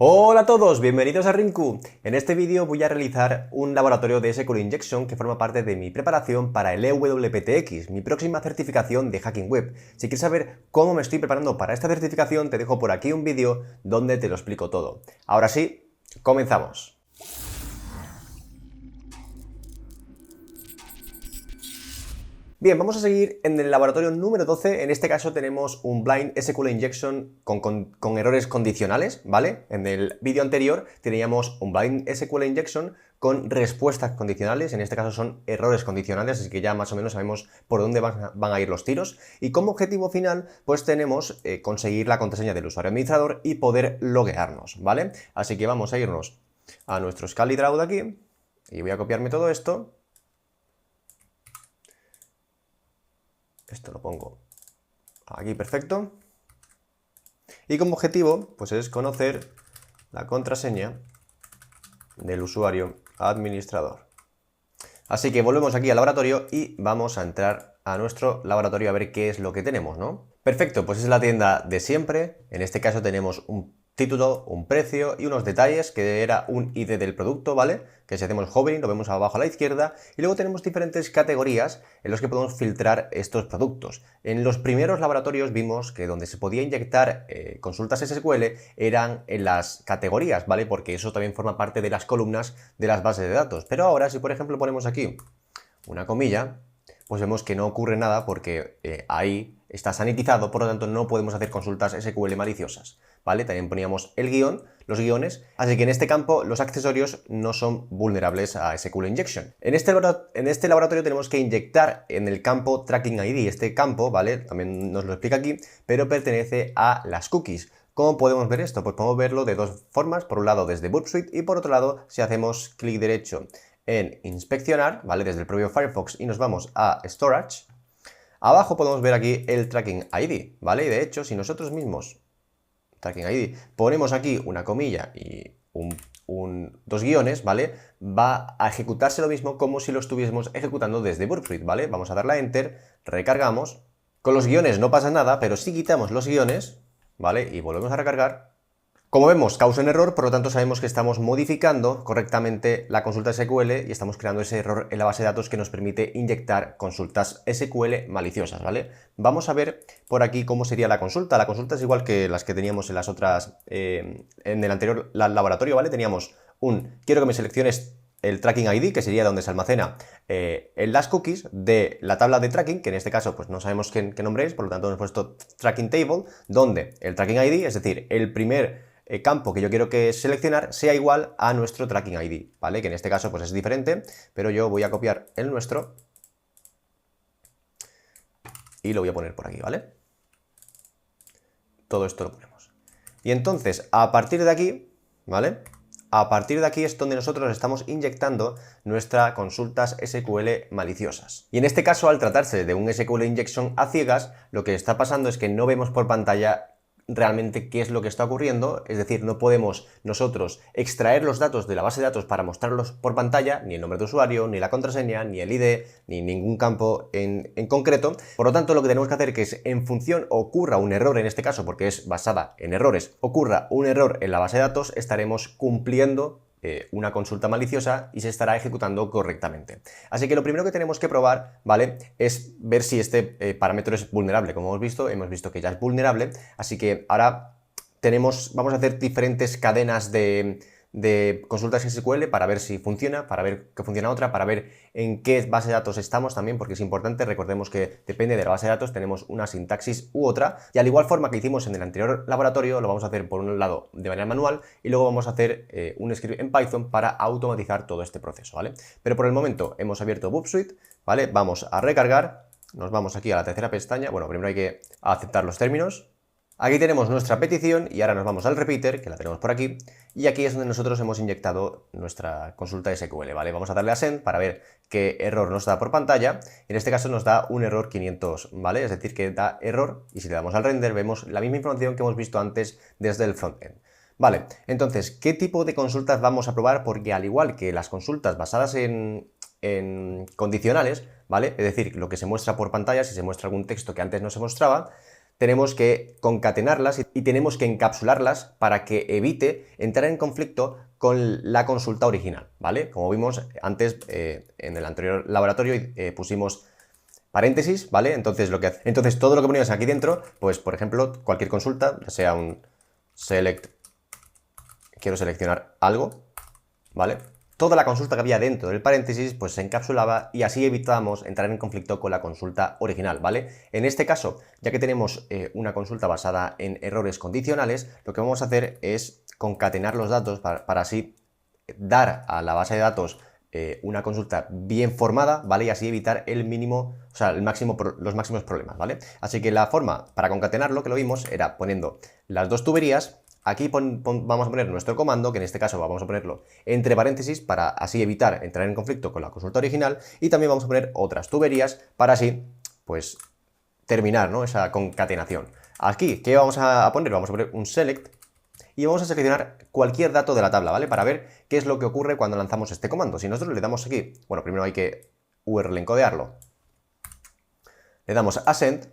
Hola a todos, bienvenidos a Rinku. En este vídeo voy a realizar un laboratorio de SQL Injection que forma parte de mi preparación para el EWPTX, mi próxima certificación de Hacking Web. Si quieres saber cómo me estoy preparando para esta certificación, te dejo por aquí un vídeo donde te lo explico todo. Ahora sí, comenzamos. Bien, vamos a seguir en el laboratorio número 12. En este caso tenemos un Blind SQL Injection con errores condicionales, ¿vale? En el vídeo anterior teníamos un Blind SQL Injection con respuestas condicionales. En este caso son errores condicionales, así que ya más o menos sabemos por dónde van a ir los tiros. Y como objetivo final, pues tenemos conseguir la contraseña del usuario administrador y poder loguearnos, ¿vale? Así que vamos a irnos a nuestro ScaleDraw de aquí y voy a copiarme todo esto. Esto lo pongo aquí, perfecto. Y como objetivo, pues es conocer la contraseña del usuario administrador. Así que volvemos aquí al laboratorio y vamos a entrar a nuestro laboratorio a ver qué es lo que tenemos, ¿no? Perfecto, pues es la tienda de siempre. En este caso tenemos un título, un precio y unos detalles, que era un ID del producto, ¿vale? Que si hacemos hovering lo vemos abajo a la izquierda, y luego tenemos diferentes categorías en las que podemos filtrar estos productos. En los primeros laboratorios vimos que donde se podía inyectar consultas SQL eran en las categorías, ¿vale? Porque eso también forma parte de las columnas de las bases de datos. Pero ahora, si por ejemplo ponemos aquí una comilla, pues vemos que no ocurre nada porque ahí está sanitizado, por lo tanto no podemos hacer consultas SQL maliciosas, ¿vale? También poníamos el guión, los guiones, así que en este campo los accesorios no son vulnerables a SQL Injection. En este laboratorio tenemos que inyectar en el campo Tracking ID. Este campo, ¿vale? También nos lo explica aquí, pero pertenece a las cookies. ¿Cómo podemos ver esto? Pues podemos verlo de dos formas, por un lado desde Burp Suite y por otro lado si hacemos clic derecho en inspeccionar, ¿vale? Desde el propio Firefox y nos vamos a Storage. Abajo podemos ver aquí el Tracking ID, ¿vale? Y de hecho, si nosotros mismos, Tracking ID, ponemos aquí una comilla y dos guiones, ¿vale? Va a ejecutarse lo mismo como si lo estuviésemos ejecutando desde Burp Suite, ¿vale? Vamos a darle a Enter, recargamos. Con los guiones no pasa nada, pero si quitamos los guiones, ¿vale? Y volvemos a recargar. Como vemos, causa un error, por lo tanto sabemos que estamos modificando correctamente la consulta SQL y estamos creando ese error en la base de datos que nos permite inyectar consultas SQL maliciosas, ¿vale? Vamos a ver por aquí cómo sería la consulta. La consulta es igual que las que teníamos en las otras, en el anterior laboratorio, ¿vale? Teníamos quiero que me selecciones el Tracking ID, que sería donde se almacena en las cookies de la tabla de tracking, que en este caso pues no sabemos qué nombre es, por lo tanto hemos puesto Tracking Table, donde el Tracking ID, es decir, el primer campo que yo quiero que seleccionar sea igual a nuestro Tracking ID, ¿vale? Que en este caso pues es diferente, pero yo voy a copiar el nuestro y lo voy a poner por aquí, ¿vale? Todo esto lo ponemos. Y entonces, a partir de aquí, ¿vale? A partir de aquí es donde nosotros estamos inyectando nuestras consultas SQL maliciosas. Y en este caso, al tratarse de un SQL Injection a ciegas, lo que está pasando es que no vemos por pantalla realmente qué es lo que está ocurriendo, es decir, no podemos nosotros extraer los datos de la base de datos para mostrarlos por pantalla, ni el nombre de usuario, ni la contraseña, ni el ID, ni ningún campo en concreto. Por lo tanto, lo que tenemos que hacer es que en función ocurra un error, en este caso, porque es basada en errores, ocurra un error en la base de datos, estaremos cumpliendo una consulta maliciosa y se estará ejecutando correctamente. Así que lo primero que tenemos que probar, ¿vale? Es ver si este parámetro es vulnerable. Como hemos visto que ya es vulnerable, así que ahora vamos a hacer diferentes cadenas de consultas SQL para ver si funciona, para ver que funciona otra, para ver en qué base de datos estamos también, porque es importante. Recordemos que depende de la base de datos, tenemos una sintaxis u otra, y al igual forma que hicimos en el anterior laboratorio, lo vamos a hacer por un lado de manera manual y luego vamos a hacer un script en Python para automatizar todo este proceso, ¿vale? Pero por el momento hemos abierto Burp Suite, ¿vale? Vamos a recargar, nos vamos aquí a la tercera pestaña. Bueno, primero hay que aceptar los términos. Aquí tenemos nuestra petición y ahora nos vamos al repeater, que la tenemos por aquí, y aquí es donde nosotros hemos inyectado nuestra consulta SQL, ¿vale? Vamos a darle a send para ver qué error nos da por pantalla. En este caso nos da un error 500, ¿vale? Es decir, que da error, y si le damos al render vemos la misma información que hemos visto antes desde el frontend. Vale, entonces, ¿qué tipo de consultas vamos a probar? Porque al igual que las consultas basadas en condicionales, ¿vale? Es decir, lo que se muestra por pantalla, si se muestra algún texto que antes no se mostraba, tenemos que concatenarlas y tenemos que encapsularlas para que evite entrar en conflicto con la consulta original, ¿vale? Como vimos antes en el anterior laboratorio pusimos paréntesis, ¿vale? Entonces todo lo que poníamos aquí dentro, pues por ejemplo, cualquier consulta, ya sea un select, quiero seleccionar algo, ¿vale? Toda la consulta que había dentro del paréntesis pues se encapsulaba y así evitábamos entrar en conflicto con la consulta original, ¿vale? En este caso, ya que tenemos una consulta basada en errores condicionales, lo que vamos a hacer es concatenar los datos para así dar a la base de datos una consulta bien formada, ¿vale? Y así evitar el mínimo, o sea, los máximos problemas, ¿vale? Así que la forma para concatenarlo, que lo vimos, era poniendo las dos tuberías. Aquí vamos a poner nuestro comando, que en este caso vamos a ponerlo entre paréntesis para así evitar entrar en conflicto con la consulta original, y también vamos a poner otras tuberías para así, pues, terminar, ¿no?, esa concatenación. Aquí, ¿qué vamos a poner? Vamos a poner un select y vamos a seleccionar cualquier dato de la tabla, ¿vale? Para ver qué es lo que ocurre cuando lanzamos este comando. Si nosotros le damos aquí, bueno, primero hay que URL encodearlo, le damos a send,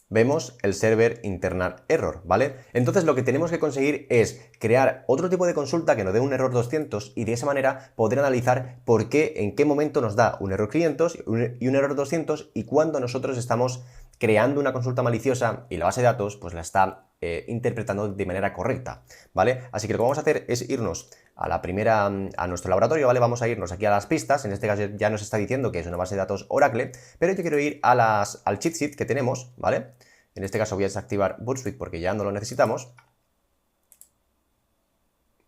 vemos el server internal error, ¿vale? Entonces lo que tenemos que conseguir es crear otro tipo de consulta que nos dé un error 200 y de esa manera poder analizar por qué, en qué momento nos da un error 500 y un error 200 y cuando nosotros estamos creando una consulta maliciosa y la base de datos pues la está interpretando de manera correcta, ¿vale? Así que lo que vamos a hacer es irnos a nuestro laboratorio, ¿vale? Vamos a irnos aquí a las pistas, en este caso ya nos está diciendo que es una base de datos Oracle, pero yo quiero ir al cheat sheet que tenemos, ¿vale? En este caso voy a desactivar Burpsuite porque ya no lo necesitamos.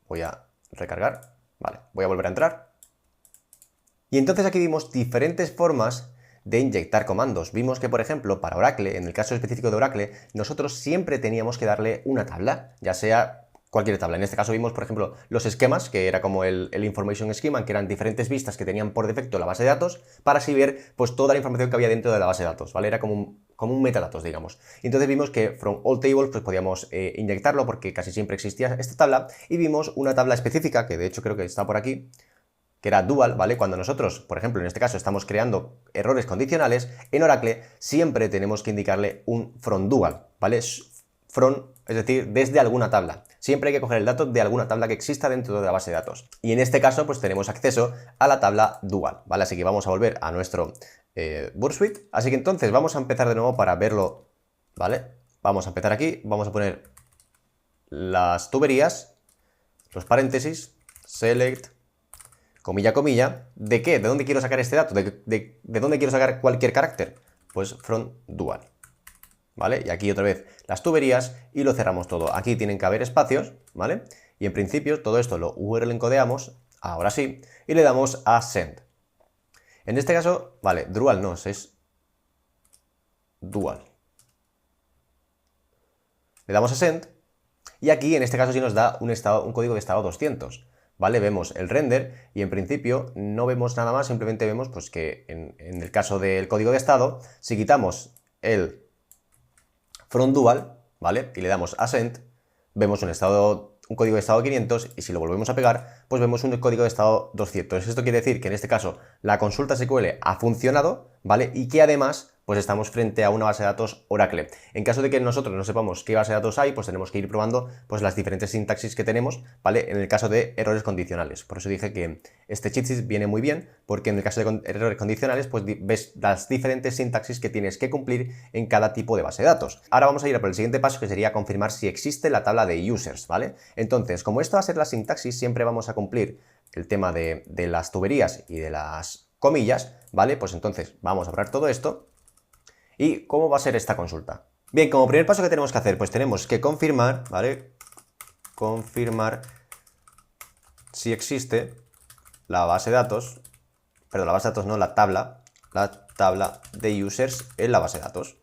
Voy a recargar, vale, voy a volver a entrar. Y entonces aquí vimos diferentes formas de inyectar comandos. Vimos que, por ejemplo, para Oracle, en el caso específico de Oracle, nosotros siempre teníamos que darle una tabla, ya sea cualquier tabla. En este caso vimos, por ejemplo, los esquemas, que era como el information schema, que eran diferentes vistas que tenían por defecto la base de datos, para así ver pues toda la información que había dentro de la base de datos, ¿vale? Era como un metadatos, digamos. Y entonces vimos que from all tables pues podíamos inyectarlo porque casi siempre existía esta tabla, y vimos una tabla específica, que de hecho creo que está por aquí, que era dual, ¿vale? Cuando nosotros, por ejemplo, en este caso estamos creando errores condicionales, en Oracle siempre tenemos que indicarle un from dual, ¿vale? From, es decir, desde alguna tabla. Siempre hay que coger el dato de alguna tabla que exista dentro de la base de datos. Y en este caso, pues tenemos acceso a la tabla dual, ¿vale? Así que vamos a volver a nuestro Burpsuite. Así que entonces vamos a empezar de nuevo para verlo, ¿vale? Vamos a empezar aquí, vamos a poner las tuberías, los paréntesis, select, comilla, comilla, ¿de qué? ¿De dónde quiero sacar este dato? ¿De dónde quiero sacar cualquier carácter? Pues from dual, ¿vale? Y aquí otra vez las tuberías y lo cerramos todo. Aquí tienen que haber espacios, ¿vale? Y en principio todo esto lo URL encodeamos, ahora sí, y le damos a send. En este caso, vale, dual no, es dual. Le damos a send y aquí en este caso sí nos da un código de estado 200. ¿Vale? Vemos el render y en principio no vemos nada más, simplemente vemos pues que en el caso del código de estado, si quitamos el from dual, ¿vale? Y le damos a send, vemos un código de estado 500 y si lo volvemos a pegar, pues vemos un código de estado 200. Esto quiere decir que en este caso la consulta SQL ha funcionado, ¿vale? Y que además pues estamos frente a una base de datos Oracle. En caso de que nosotros no sepamos qué base de datos hay, pues tenemos que ir probando pues las diferentes sintaxis que tenemos, ¿vale? En el caso de errores condicionales. Por eso dije que este cheat sheet viene muy bien, porque en el caso de errores condicionales, pues ves las diferentes sintaxis que tienes que cumplir en cada tipo de base de datos. Ahora vamos a ir a por el siguiente paso, que sería confirmar si existe la tabla de users, ¿vale? Entonces, como esto va a ser la sintaxis, siempre vamos a cumplir el tema de las tuberías y de las comillas, ¿vale? Pues entonces vamos a borrar todo esto. ¿Y cómo va a ser esta consulta? Bien, como primer paso que tenemos que hacer, pues tenemos que confirmar, ¿vale? Confirmar si existe la base de datos, perdón, la base de datos no, la tabla de users en la base de datos.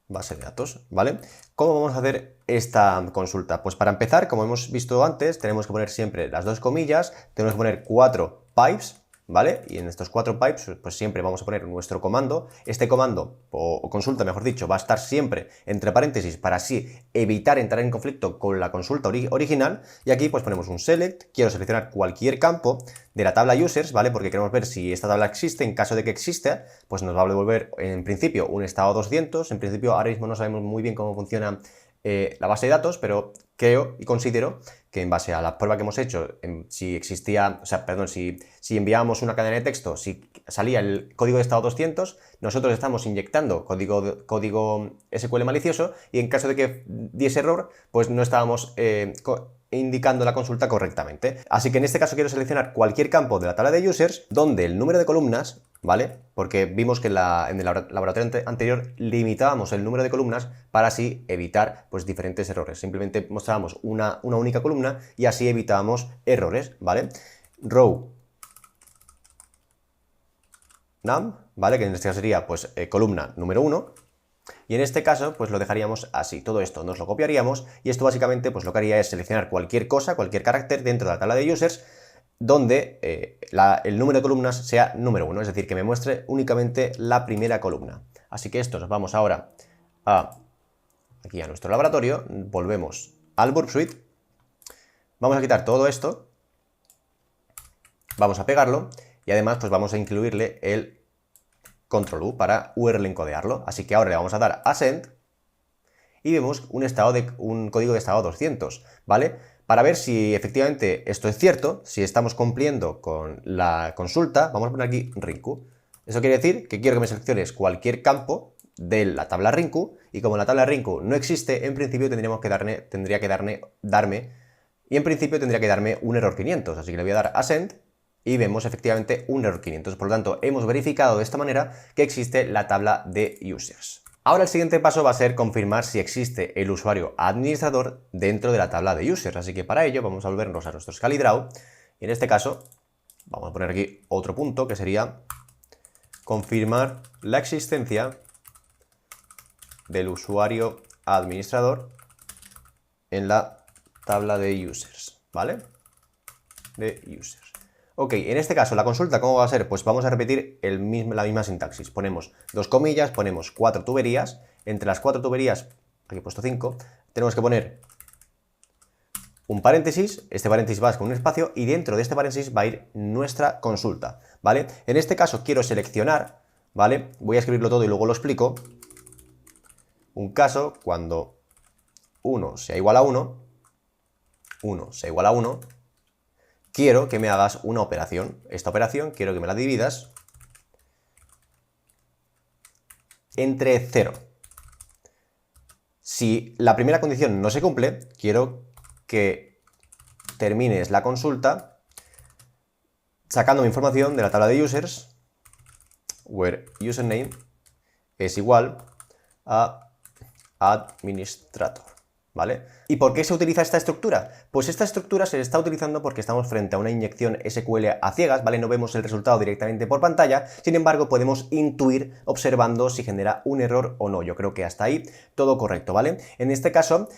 Base de datos, ¿vale? ¿Cómo vamos a hacer esta consulta? Pues para empezar, como hemos visto antes, tenemos que poner siempre las dos comillas, tenemos que poner 4 pipes, ¿vale? Y en estos 4 pipes, pues siempre vamos a poner nuestro comando. Este comando, o consulta, mejor dicho, va a estar siempre entre paréntesis para así evitar entrar en conflicto con la consulta original. Y aquí pues ponemos un select, quiero seleccionar cualquier campo de la tabla users, ¿vale? Porque queremos ver si esta tabla existe. En caso de que exista, pues nos va a devolver en principio un estado 200. En principio ahora mismo no sabemos muy bien cómo funciona la base de datos, pero creo y considero que en base a la prueba que hemos hecho, si existía, o sea, perdón, si enviábamos una cadena de texto, si salía el código de estado 200, nosotros estamos inyectando código SQL malicioso y en caso de que diese error, pues no estábamos indicando la consulta correctamente. Así que en este caso quiero seleccionar cualquier campo de la tabla de users donde el número de columnas, ¿vale? Porque vimos que en el laboratorio anterior limitábamos el número de columnas para así evitar pues diferentes errores. Simplemente mostrábamos una única columna y así evitábamos errores, ¿vale? Row num, ¿vale? Que en este caso sería pues columna número 1. Y en este caso, pues lo dejaríamos así. Todo esto nos lo copiaríamos y esto básicamente pues lo que haría es seleccionar cualquier cosa, cualquier carácter dentro de la tabla de users donde el número de columnas sea número 1, es decir, que me muestre únicamente la primera columna. Así que esto nos vamos ahora aquí a nuestro laboratorio, volvemos al Burp Suite, vamos a quitar todo esto, vamos a pegarlo y además pues vamos a incluirle el control U para URL encodearlo. Así que ahora le vamos a dar a send y vemos un código de estado 200, ¿vale? Para ver si efectivamente esto es cierto, si estamos cumpliendo con la consulta, vamos a poner aquí Rinku. Eso quiere decir que quiero que me selecciones cualquier campo de la tabla Rinku y como la tabla Rinku no existe, en principio tendría que darme un error 500. Así que le voy a dar a send y vemos efectivamente un error 500. Por lo tanto, hemos verificado de esta manera que existe la tabla de users. Ahora el siguiente paso va a ser confirmar si existe el usuario administrador dentro de la tabla de users. Así que para ello vamos a volvernos a nuestro ScaleDraw y en este caso vamos a poner aquí otro punto que sería confirmar la existencia del usuario administrador en la tabla de users, ¿vale? De users. Ok, en este caso la consulta, ¿cómo va a ser? Pues vamos a repetir la misma sintaxis. Ponemos 2 comillas, ponemos 4 tuberías. Entre las 4 tuberías, aquí he puesto 5, tenemos que poner un paréntesis. Este paréntesis va con un espacio y dentro de este paréntesis va a ir nuestra consulta, ¿vale? En este caso quiero seleccionar, ¿vale? Voy a escribirlo todo y luego lo explico. Un caso cuando 1 sea igual a 1, 1 sea igual a 1, quiero que me hagas una operación. Esta operación quiero que me la dividas entre 0. Si la primera condición no se cumple, quiero que termines la consulta sacando mi información de la tabla de users, where username es igual a administrator. ¿Vale? ¿Y por qué se utiliza esta estructura? Pues esta estructura se está utilizando porque estamos frente a una inyección SQL a ciegas, ¿vale? No vemos el resultado directamente por pantalla, sin embargo podemos intuir observando si genera un error o no. Yo creo que hasta ahí todo correcto, ¿vale? En este caso,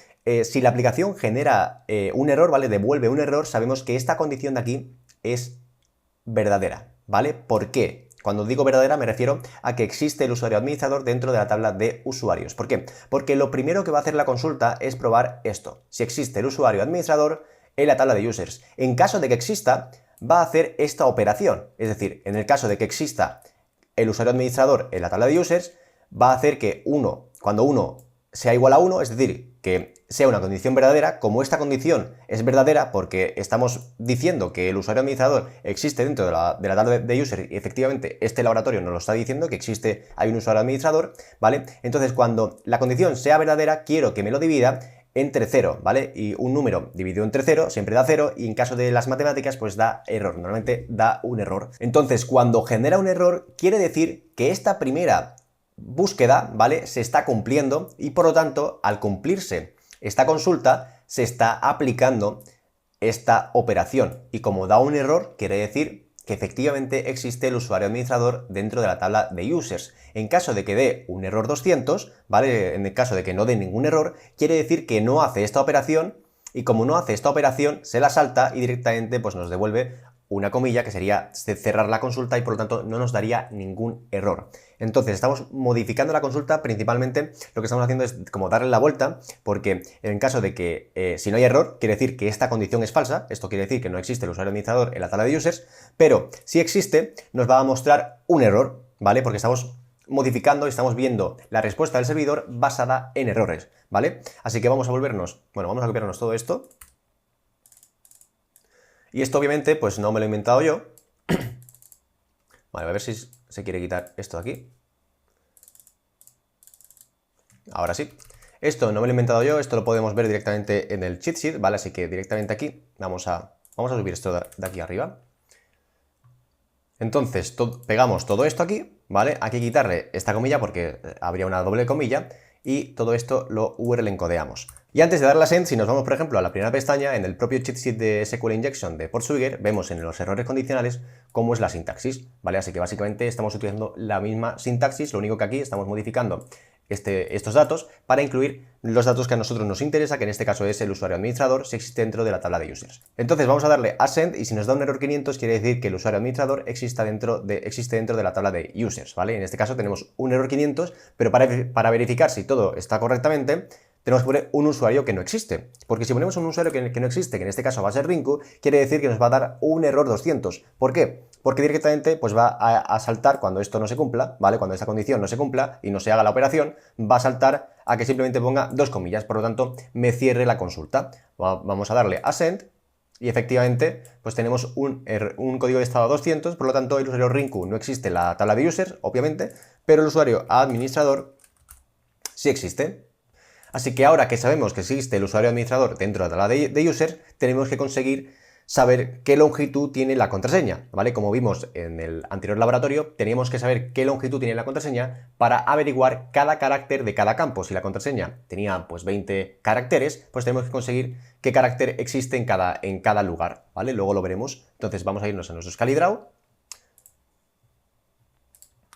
si la aplicación genera un error, ¿vale? Devuelve un error, sabemos que esta condición de aquí es verdadera, ¿vale? ¿Por qué? Cuando digo verdadera me refiero a que existe el usuario administrador dentro de la tabla de usuarios. ¿Por qué? Porque lo primero que va a hacer la consulta es probar esto. Si existe el usuario administrador en la tabla de users. En caso de que exista, va a hacer esta operación. Es decir, en el caso de que exista el usuario administrador en la tabla de users, va a hacer que cuando 1 sea igual a 1, es decir, que sea una condición verdadera, como esta condición es verdadera porque estamos diciendo que el usuario administrador existe dentro de la tabla de user y efectivamente este laboratorio nos lo está diciendo que hay un usuario administrador, ¿vale? Entonces cuando la condición sea verdadera quiero que me lo divida entre 0, ¿vale? Y un número dividido entre 0 siempre da 0 y en caso de las matemáticas pues da error, normalmente da un error. Entonces cuando genera un error quiere decir que esta primera búsqueda, ¿vale? Se está cumpliendo y por lo tanto, al cumplirse esta consulta, se está aplicando esta operación. Y como da un error, quiere decir que efectivamente existe el usuario administrador dentro de la tabla de users. En caso de que dé un error 200, ¿vale? En el caso de que no dé ningún error, quiere decir que no hace esta operación y como no hace esta operación, se la salta y directamente pues nos devuelve una comilla, que sería cerrar la consulta, y por lo tanto no nos daría ningún error. Entonces estamos modificando la consulta, principalmente lo que estamos haciendo es como darle la vuelta, porque en caso de que si no hay error, quiere decir que esta condición es falsa, esto quiere decir que no existe el usuario administrador en la tabla de users, pero si existe nos va a mostrar un error, ¿vale? Porque estamos modificando y estamos viendo la respuesta del servidor basada en errores, ¿vale? Así que vamos a copiarnos todo esto. Y esto obviamente pues no me lo he inventado yo. Vale, a ver si se quiere quitar esto de aquí. Ahora sí. Esto no me lo he inventado yo, esto lo podemos ver directamente en el cheat sheet, ¿vale? Así que directamente aquí vamos a subir esto de aquí arriba. Entonces pegamos todo esto aquí, ¿vale? Hay que quitarle esta comilla porque habría una doble comilla, y todo esto lo URL encodeamos. Y antes de darle a send, si nos vamos por ejemplo a la primera pestaña, en el propio cheat sheet de SQL Injection de Portswigger, vemos en los errores condicionales cómo es la sintaxis, ¿vale? Así que básicamente estamos utilizando la misma sintaxis, lo único que aquí estamos modificando estos datos para incluir los datos que a nosotros nos interesa, que en este caso es el usuario administrador, si existe dentro de la tabla de users. Entonces vamos a darle a send, y si nos da un error 500 quiere decir que el usuario administrador existe dentro de la tabla de users, ¿vale? En este caso tenemos un error 500, pero para verificar si todo está correctamente, tenemos que poner un usuario que no existe. Porque si ponemos un usuario que no existe, que en este caso va a ser Rinku, quiere decir que nos va a dar un error 200. ¿Por qué? Porque directamente pues va a saltar cuando esto no se cumpla, ¿vale? Cuando esta condición no se cumpla y no se haga la operación, va a saltar a que simplemente ponga dos comillas, por lo tanto me cierre la consulta. Vamos a darle a send, y efectivamente pues tenemos un código de estado 200, por lo tanto el usuario Rinku no existe en la tabla de users, obviamente, pero el usuario administrador sí existe. Así que ahora que sabemos que existe el usuario administrador dentro de la tabla de users, tenemos que conseguir saber qué longitud tiene la contraseña, ¿vale? Como vimos en el anterior laboratorio, teníamos que saber qué longitud tiene la contraseña para averiguar cada carácter de cada campo. Si la contraseña tenía pues 20 caracteres, pues tenemos que conseguir qué carácter existe en cada lugar, ¿vale? Luego lo veremos. Entonces vamos a irnos a nuestro ScaleDraw.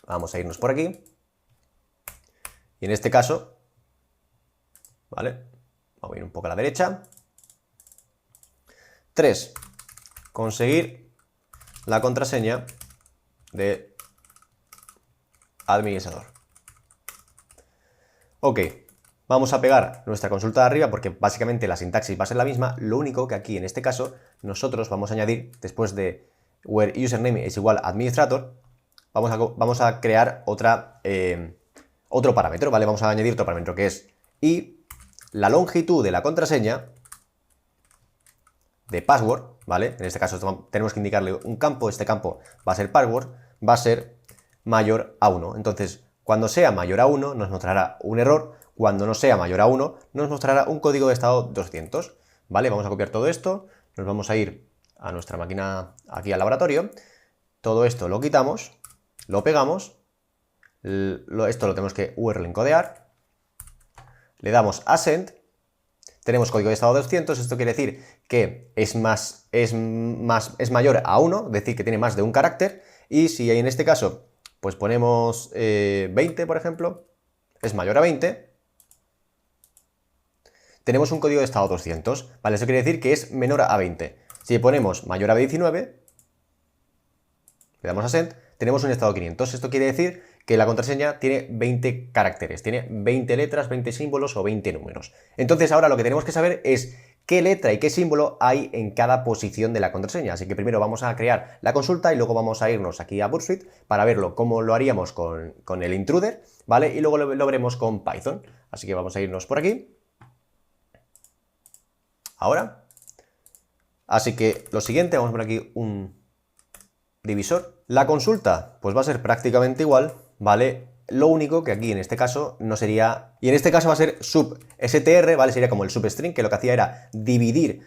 Vamos a irnos por aquí. Y en este caso, ¿vale? Vamos a ir un poco a la derecha. 3. Conseguir la contraseña de administrador. Ok, vamos a pegar nuestra consulta de arriba porque básicamente la sintaxis va a ser la misma. Lo único que aquí en este caso nosotros vamos a añadir, después de where username es igual a administrator, vamos a crear otro parámetro, ¿vale? Vamos a añadir otro parámetro que es y la longitud de la contraseña de password, ¿vale? En este caso tenemos que indicarle un campo, este campo va a ser password, va a ser mayor a 1. Entonces, cuando sea mayor a 1 nos mostrará un error, cuando no sea mayor a 1 nos mostrará un código de estado 200, ¿vale? Vamos a copiar todo esto, nos vamos a ir a nuestra máquina aquí al laboratorio, todo esto lo quitamos, lo pegamos, esto lo tenemos que URL encodear, le damos a send. Tenemos código de estado 200, esto quiere decir que es mayor a 1, es decir, que tiene más de un carácter, y si en este caso pues ponemos 20, por ejemplo, es mayor a 20, tenemos un código de estado 200, ¿vale? Eso quiere decir que es menor a 20. Si ponemos mayor a 19, le damos a send, tenemos un estado 500, esto quiere decir que la contraseña tiene 20 caracteres, tiene 20 letras, 20 símbolos o 20 números. Entonces ahora lo que tenemos que saber es qué letra y qué símbolo hay en cada posición de la contraseña. Así que primero vamos a crear la consulta y luego vamos a irnos aquí a Burp Suite para verlo cómo lo haríamos con el intruder, ¿vale? Y luego lo veremos con Python. Así que vamos a irnos por aquí. Ahora. Así que lo siguiente, vamos a poner aquí un divisor. La consulta pues va a ser prácticamente igual, ¿vale? Lo único que aquí en este caso no sería, y en este caso va a ser substr, ¿vale? Sería como el substring, que lo que hacía era dividir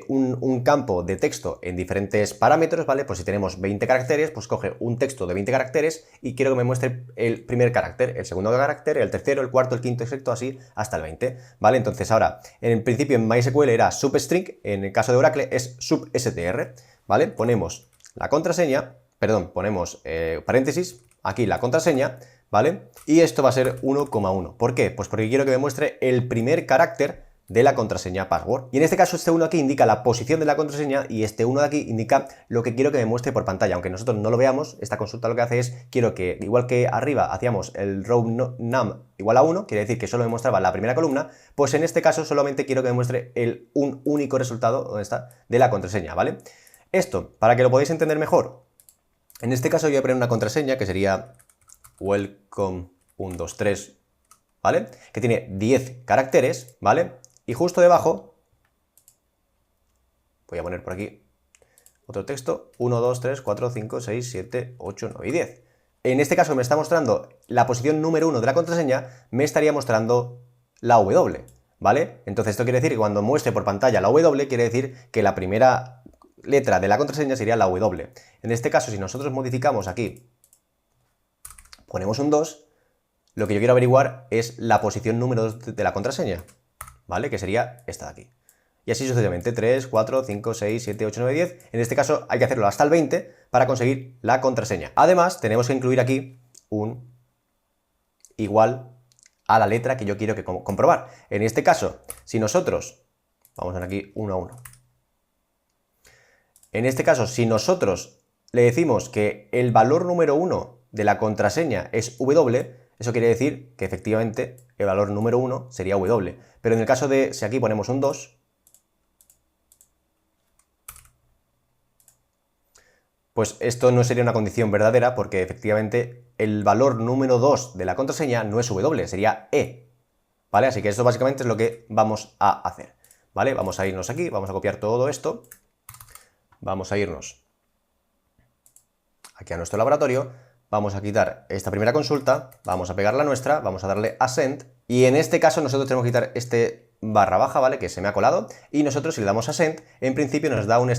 un campo de texto en diferentes parámetros, ¿vale? Pues si tenemos 20 caracteres, pues coge un texto de 20 caracteres y quiero que me muestre el primer carácter, el segundo carácter, el tercero, el cuarto, el quinto, etcétera, así hasta el 20, ¿vale? Entonces ahora, en principio en MySQL era substring, en el caso de Oracle es substr, ¿vale? Ponemos la contraseña, perdón, ponemos paréntesis, aquí la contraseña, ¿vale? Y esto va a ser 1,1. ¿Por qué? Pues porque quiero que me muestre el primer carácter de la contraseña password. Y en este caso este 1 aquí indica la posición de la contraseña y este 1 de aquí indica lo que quiero que me muestre por pantalla. Aunque nosotros no lo veamos, esta consulta lo que hace es, quiero que, igual que arriba hacíamos el row num igual a 1, quiere decir que solo me mostraba la primera columna, pues en este caso solamente quiero que me muestre un único resultado, ¿dónde está?, de la contraseña, ¿vale? Esto, para que lo podáis entender mejor, en este caso yo voy a poner una contraseña que sería welcome123, ¿vale? Que tiene 10 caracteres, ¿vale? Y justo debajo, voy a poner por aquí otro texto, 1, 2, 3, 4, 5, 6, 7, 8, 9 y 10. En este caso me está mostrando la posición número 1 de la contraseña, me estaría mostrando la W, ¿vale? Entonces esto quiere decir que cuando muestre por pantalla la W, quiere decir que la primera letra de la contraseña sería la W. En este caso, si nosotros modificamos aquí, ponemos un 2, lo que yo quiero averiguar es la posición número 2 de la contraseña, ¿vale? Que sería esta de aquí. Y así sucesivamente, 3, 4, 5, 6, 7, 8, 9, 10. En este caso hay que hacerlo hasta el 20 para conseguir la contraseña. Además, tenemos que incluir aquí un igual a la letra que yo quiero que comprobar. En este caso, si nosotros, vamos a ver aquí 1 a 1. En este caso, si nosotros le decimos que el valor número 1 de la contraseña es W, eso quiere decir que efectivamente el valor número 1 sería W. Pero en el caso de, si aquí ponemos un 2, pues esto no sería una condición verdadera porque efectivamente el valor número 2 de la contraseña no es W, sería E. ¿Vale? Así que esto básicamente es lo que vamos a hacer. ¿Vale? Vamos a irnos aquí, vamos a copiar todo esto. Vamos a irnos aquí a nuestro laboratorio. Vamos a quitar esta primera consulta, vamos a pegar la nuestra, vamos a darle a send y en este caso nosotros tenemos que quitar este barra baja, ¿vale? Que se me ha colado y nosotros si le damos a send, en principio nos da un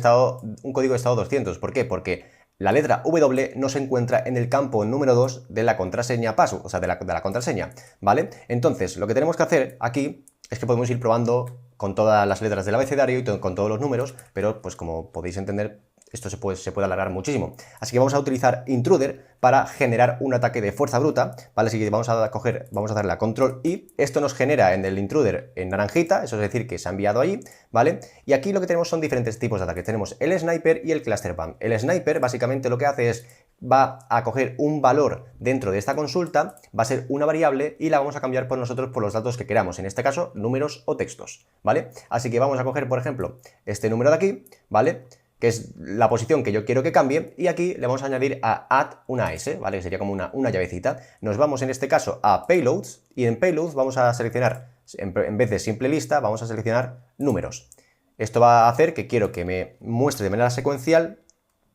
código de estado 200. ¿Por qué? Porque la letra W no se encuentra en el campo número 2 de la contraseña password, o sea, de la contraseña, ¿vale? Entonces, lo que tenemos que hacer aquí es que podemos ir probando con todas las letras del abecedario y con todos los números, pero pues como podéis entender, esto se puede alargar muchísimo. Así que vamos a utilizar intruder para generar un ataque de fuerza bruta, ¿vale? Así que vamos a darle a control I. Esto nos genera en el intruder en naranjita, eso es decir que se ha enviado ahí, ¿vale? Y aquí lo que tenemos son diferentes tipos de ataques. Tenemos el sniper y el cluster bomb. El sniper básicamente lo que hace es, va a coger un valor dentro de esta consulta, va a ser una variable y la vamos a cambiar por nosotros por los datos que queramos, en este caso números o textos, ¿vale? Así que vamos a coger, por ejemplo, este número de aquí, ¿vale? Que es la posición que yo quiero que cambie, y aquí le vamos a añadir a add una S, ¿vale? Que sería como una llavecita. Nos vamos en este caso a payloads, y en payloads vamos a seleccionar, en vez de simple lista, vamos a seleccionar números. Esto va a hacer que quiero que me muestre de manera secuencial,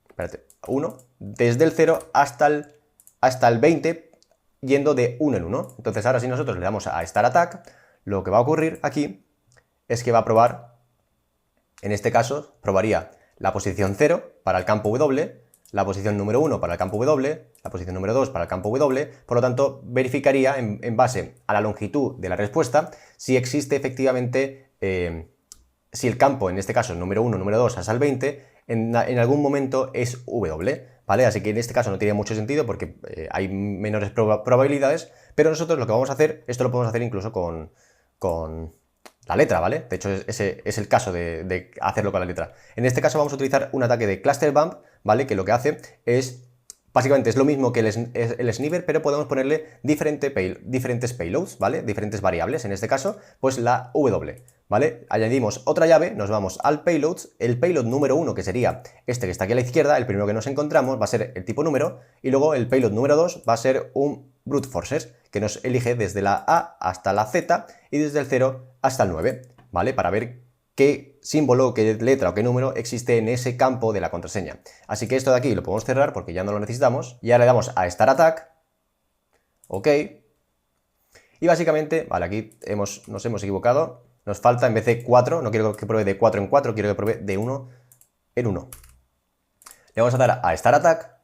espérate, 1, desde el 0 hasta el 20, yendo de 1 en 1. Entonces ahora si nosotros le damos a Start Attack, lo que va a ocurrir aquí es que va a probar, en este caso, probaría la posición 0 para el campo W, la posición número 1 para el campo W, la posición número 2 para el campo W, por lo tanto verificaría en base a la longitud de la respuesta si existe efectivamente, si el campo, en este caso el número 1, número 2 hasta el 20, en algún momento es W, ¿vale? Así que en este caso no tiene mucho sentido porque hay menores probabilidades, pero nosotros lo que vamos a hacer, esto lo podemos hacer incluso con la letra, ¿vale? De hecho, ese es el caso de hacerlo con la letra. En este caso vamos a utilizar un ataque de cluster bomb, ¿vale? Que lo que hace es, básicamente es lo mismo que el sniper, pero podemos ponerle diferentes payloads, ¿vale? Diferentes variables, en este caso, pues la W, ¿vale? Añadimos otra llave, nos vamos al payloads, el payload número 1, que sería este que está aquí a la izquierda, el primero que nos encontramos, va a ser el tipo número, y luego el payload número 2 va a ser un brute forces, que nos elige desde la A hasta la Z y desde el 0 hasta el 9, ¿vale? Para ver qué símbolo, qué letra o qué número existe en ese campo de la contraseña. Así que esto de aquí lo podemos cerrar porque ya no lo necesitamos. Y ahora le damos a Start Attack. Ok. Y básicamente, vale, aquí nos hemos equivocado. Nos falta, en vez de 4, no quiero que pruebe de 4 en 4, quiero que pruebe de 1 en 1. Le vamos a dar a Start Attack.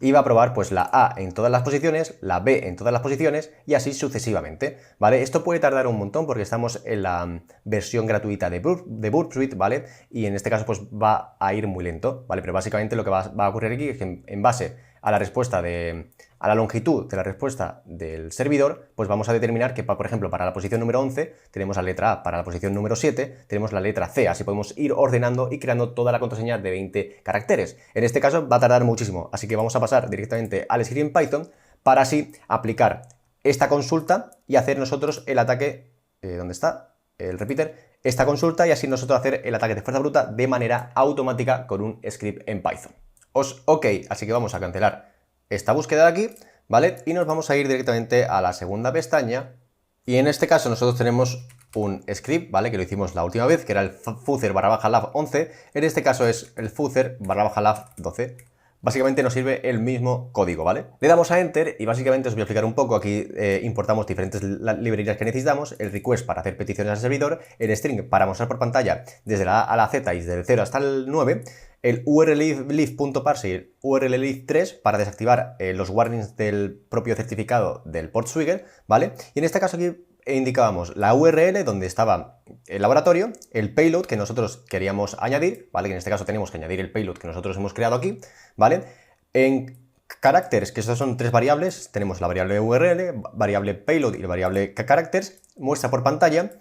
Y va a probar pues la A en todas las posiciones, la B en todas las posiciones y así sucesivamente, ¿vale? Esto puede tardar un montón porque estamos en la versión gratuita de Burp Suite, ¿vale? Y en este caso pues va a ir muy lento, ¿vale? Pero básicamente lo que va a ocurrir aquí es que en base a la respuesta a la longitud de la respuesta del servidor, pues vamos a determinar que, por ejemplo, para la posición número 11 tenemos la letra A, para la posición número 7 tenemos la letra C, así podemos ir ordenando y creando toda la contraseña de 20 caracteres. En este caso va a tardar muchísimo, así que vamos a pasar directamente al script en Python para así aplicar esta consulta y hacer nosotros el ataque, ¿dónde está? El repeater, esta consulta y así nosotros hacer el ataque de fuerza bruta de manera automática con un script en Python. Ok, así que vamos a cancelar esta búsqueda de aquí, ¿vale? Y nos vamos a ir directamente a la segunda pestaña y en este caso nosotros tenemos un script, ¿vale? Que lo hicimos la última vez, que era el fuzzer/lav 11, en este caso es el fuzzer/lav 12. Básicamente nos sirve el mismo código, ¿vale? Le damos a Enter y básicamente os voy a explicar un poco. Aquí importamos diferentes librerías que necesitamos, el request para hacer peticiones al servidor, el string para mostrar por pantalla desde la A a la Z y desde el 0 hasta el 9, el urllib.parse y el urllib3 para desactivar los warnings del propio certificado del Portswigger, ¿vale? Y en este caso aquí indicábamos la URL donde estaba el laboratorio, el payload que nosotros queríamos añadir, ¿vale? Que en este caso tenemos que añadir el payload que nosotros hemos creado aquí, ¿vale? En characters, que estos son tres variables, tenemos la variable URL, variable payload y la variable characters, muestra por pantalla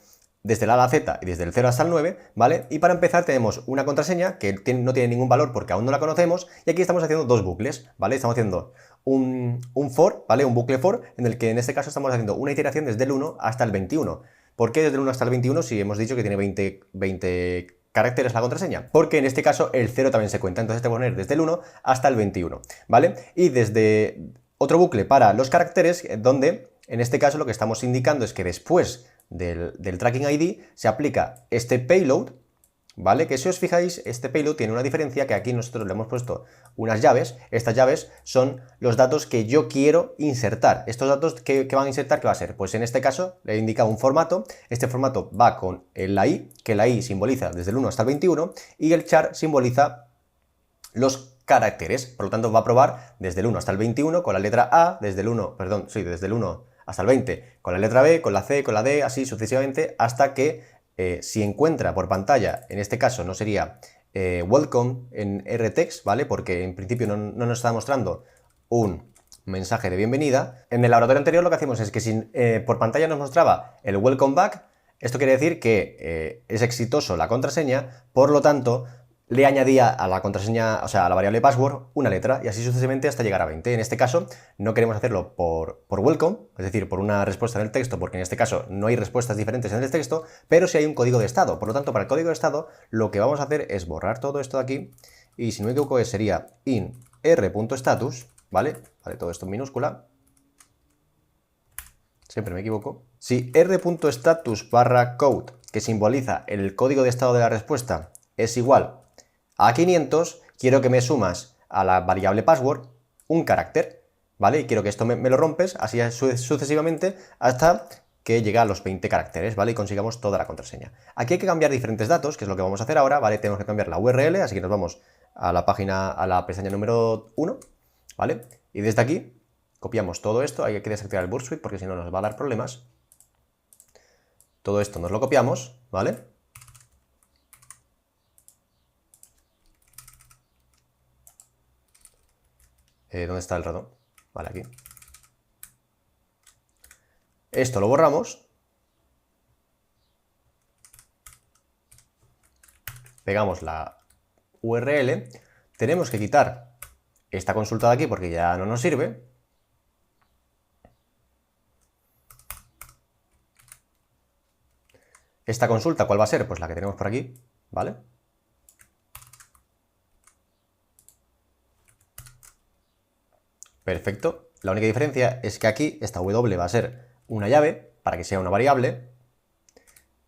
desde la A a la Z y desde el 0 hasta el 9, ¿vale? Y para empezar tenemos una contraseña que no tiene ningún valor porque aún no la conocemos y aquí estamos haciendo dos bucles, ¿vale? Estamos haciendo un for, ¿vale? Un bucle for en el que en este caso estamos haciendo una iteración desde el 1 hasta el 21. ¿Por qué desde el 1 hasta el 21 si hemos dicho que tiene 20 caracteres la contraseña? Porque en este caso el 0 también se cuenta, entonces te voy a poner desde el 1 hasta el 21, ¿vale? Y desde otro bucle para los caracteres donde en este caso lo que estamos indicando es que después del tracking ID se aplica este payload, ¿vale? Que si os fijáis, este payload tiene una diferencia que aquí nosotros le hemos puesto unas llaves. Estas llaves son los datos que yo quiero insertar. Estos datos que van a insertar, ¿qué va a ser? Pues en este caso le indica un formato. Este formato va con la I, que la I simboliza desde el 1 hasta el 21 y el char simboliza los caracteres. Por lo tanto va a probar desde el 1 hasta el 21 con la letra A, desde el 1 hasta el 20 con la letra B, con la C, con la D, así sucesivamente hasta que si encuentra por pantalla, en este caso no sería welcome en rtext, ¿vale? Porque en principio no nos está mostrando un mensaje de bienvenida. En el laboratorio anterior lo que hacemos es que si por pantalla nos mostraba el welcome back, esto quiere decir que es exitoso la contraseña, por lo tanto le añadía a la contraseña, o sea, a la variable password, una letra y así sucesivamente hasta llegar a 20. En este caso no queremos hacerlo por welcome, es decir, por una respuesta en el texto, porque en este caso no hay respuestas diferentes en el texto, pero sí hay un código de estado. Por lo tanto, para el código de estado lo que vamos a hacer es borrar todo esto de aquí y si no me equivoco sería in r.status, ¿vale? Vale, todo esto en minúscula. Siempre me equivoco. Si r.status/code, que simboliza el código de estado de la respuesta, es igual a 500, quiero que me sumas a la variable password un carácter, ¿vale? Y quiero que esto me lo rompes, así sucesivamente, hasta que llegue a los 20 caracteres, ¿vale? Y consigamos toda la contraseña. Aquí hay que cambiar diferentes datos, que es lo que vamos a hacer ahora, ¿vale? Tenemos que cambiar la URL, así que nos vamos a la página, a la pestaña número 1, ¿vale? Y desde aquí copiamos todo esto, hay que desactivar el Burp Suite porque si no nos va a dar problemas. Todo esto nos lo copiamos, ¿vale? ¿Dónde está el ratón? Vale, aquí. Esto lo borramos. Pegamos la URL. Tenemos que quitar esta consulta de aquí porque ya no nos sirve. Esta consulta, ¿cuál va a ser? Pues la que tenemos por aquí, ¿vale? Perfecto. La única diferencia es que aquí esta W va a ser una llave para que sea una variable.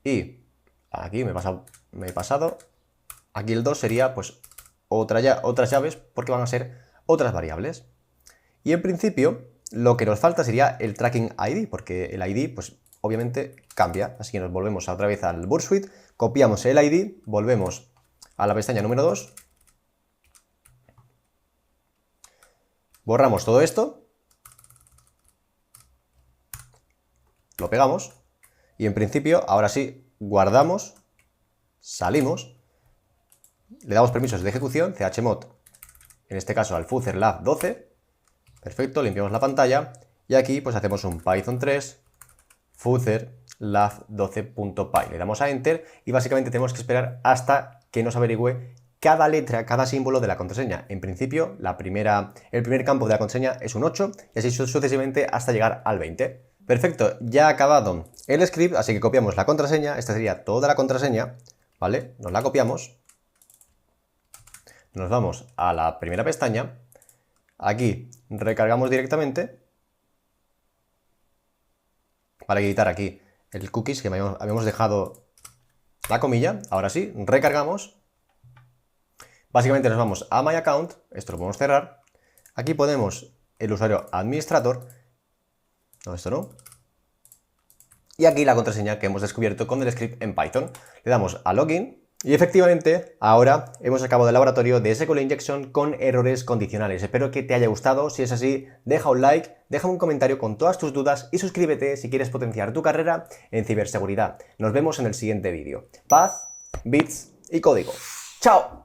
Y aquí me he pasado. Aquí el 2 sería pues otras llaves porque van a ser otras variables. Y en principio lo que nos falta sería el tracking ID, porque el ID pues obviamente cambia. Así que nos volvemos otra vez al Burp Suite, copiamos el ID, volvemos a la pestaña número 2. Borramos todo esto, lo pegamos y en principio ahora sí guardamos, salimos, le damos permisos de ejecución, chmod, en este caso al fuzzer lav 12 Perfecto, limpiamos la pantalla y aquí pues hacemos un Python 3 fuzzer lav12.py. Le damos a Enter y básicamente tenemos que esperar hasta que nos averigüe cada letra, cada símbolo de la contraseña. En principio, el primer campo de la contraseña es un 8 y así sucesivamente hasta llegar al 20. Perfecto, ya ha acabado el script, así que copiamos la contraseña. Esta sería toda la contraseña, ¿vale? Nos la copiamos. Nos vamos a la primera pestaña. Aquí recargamos directamente para quitar aquí el cookies que habíamos dejado la comilla. Ahora sí, recargamos. Básicamente nos vamos a My Account, esto lo podemos cerrar. Aquí ponemos el usuario administrador. No, esto no. Y aquí la contraseña que hemos descubierto con el script en Python. Le damos a Login. Y efectivamente, ahora hemos acabado el laboratorio de SQL Injection con errores condicionales. Espero que te haya gustado. Si es así, deja un like, deja un comentario con todas tus dudas y suscríbete si quieres potenciar tu carrera en ciberseguridad. Nos vemos en el siguiente vídeo. Paz, bits y código. ¡Chao!